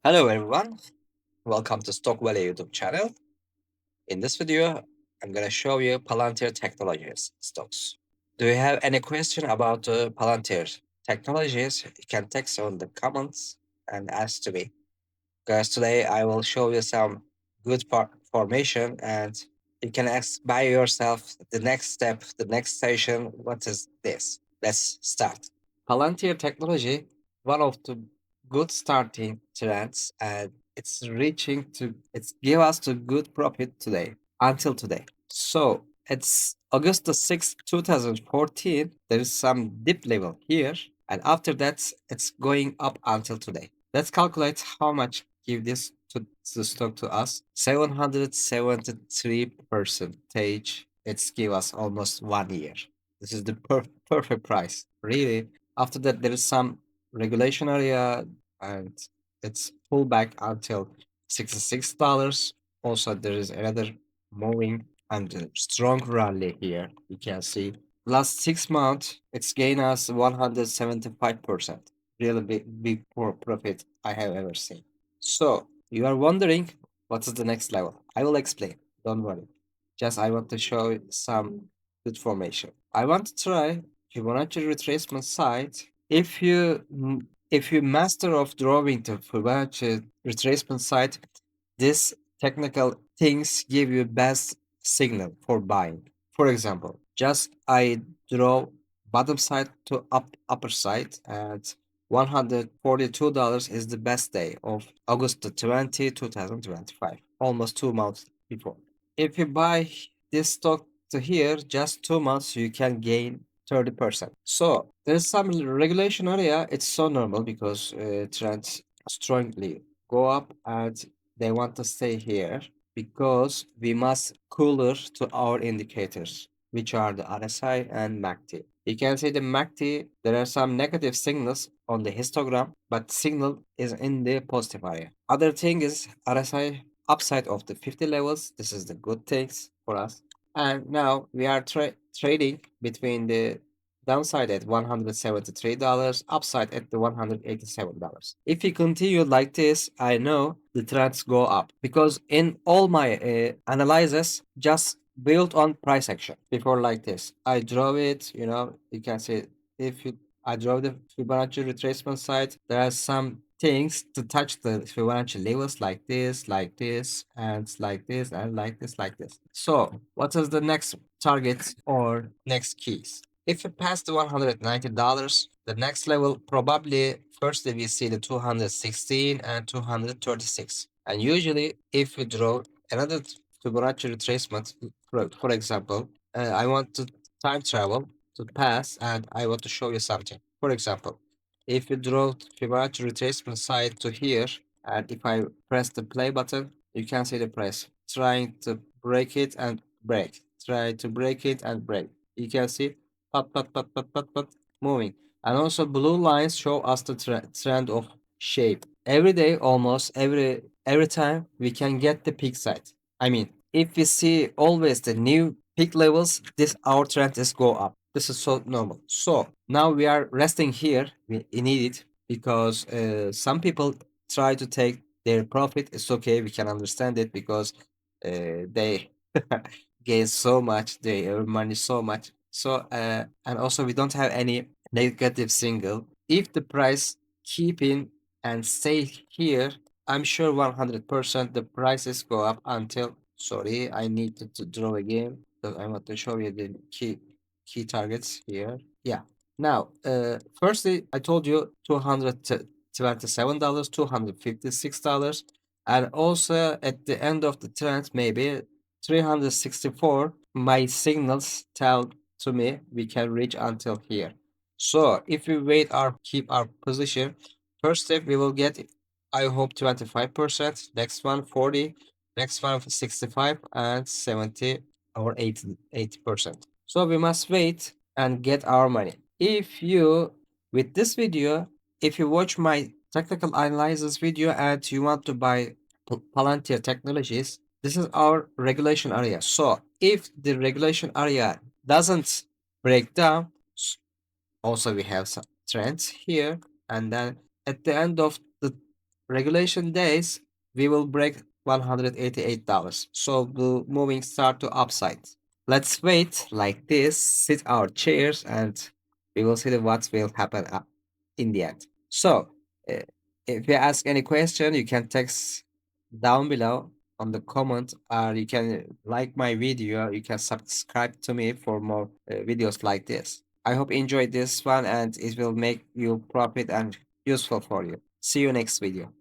Hello everyone, welcome to Stock Value YouTube channel. In this video, I'm gonna show you Palantir Technologies stocks. Do you have any question about Palantir Technologies? You can text on the comments and ask to me. Because today I will show you some good formation and you can ask by yourself the next step, the next station, what is this? Let's start. Palantir Technology, one of the good starting trends, and it's give us the good profit today until today. So it's August the 6th, 2014. There is some dip level here, and after that it's going up until today. Let's calculate how much give this to the stock to us. 773 percentage. It's give us almost 1 year. This is the perfect price. Really. After that, there is some regulation area and it's pulled back until $66. Also, there is another moving and strong rally here. You can see last 6 months, it's gained us 175%. Really big profit I have ever seen. So you are wondering what is the next level? I will explain. Don't worry. Just I want to show you some good formation. I want to try Fibonacci retracement side. If you master of drawing the Fibonacci retracement side, this technical things give you best signal for buying. For example, just I draw bottom side to upper side and $142 is the best day of August 20, 2025, almost 2 months before. If you buy this stock to here, just 2 months, you can gain 30%. So there's some regulation area. It's so normal because trends strongly go up and they want to stay here because we must cooler to our indicators, which are the RSI and MACD. You can see the MACD, there are some negative signals on the histogram, but signal is in the positive area. Other thing is RSI upside of the 50 levels. This is the good things for us. And now we are trading between the downside at $173, upside at the $187. If we continue like this, I know the trends go up because in all my analysis, just built on price action before like this. I draw it, you can see if you I draw the Fibonacci retracement side, there are some things to touch the Fibonacci levels like this, and like this, and like this, like this. So what is the next target or next keys? If you pass the $190, the next level probably firstly we see the 216 and 236. And usually if we draw another Fibonacci retracement, for example, I want to time travel to pass and I want to show you something. For example, if you draw Fibonacci retracement side to here, and if I press the play button, you can see the price trying to break it and break, try to break it and break. You can see but moving. And also blue lines show us the trend of shape. Every day, almost every time, we can get the peak side. I mean, if we see always the new peak levels, this our trend is go up. This is so normal. So now we are resting here. We need it because some people try to take their profit. It's okay. We can understand it because they gain so much. They earn money so much. So and also we don't have any negative single. If the price keep in and stay here, I'm sure 100% the prices go up until. Sorry, I need to draw again. So I want to show you the key targets here. Yeah. Now, firstly, I told you $227, $256, and also at the end of the trend, maybe 364. My signals tell to me we can reach until here. So if we keep our position, first step we will get, I hope 25%, next one 40, next one 65 and 70 or 80%. So we must wait and get our money. With this video, if you watch my technical analysis video and you want to buy Palantir Technologies, this is our regulation area. So if the regulation area doesn't break down, also we have some trends here, and then at the end of the regulation days, we will break $188. So the moving start to upside. Let's wait like this, sit our chairs, and we will see what will happen in the end. So, uh, if you ask any question, you can text down below on the comment, or you can like my video. You can subscribe to me for more videos like this. I hope you enjoyed this one and it will make you profit and useful for you. See you next video.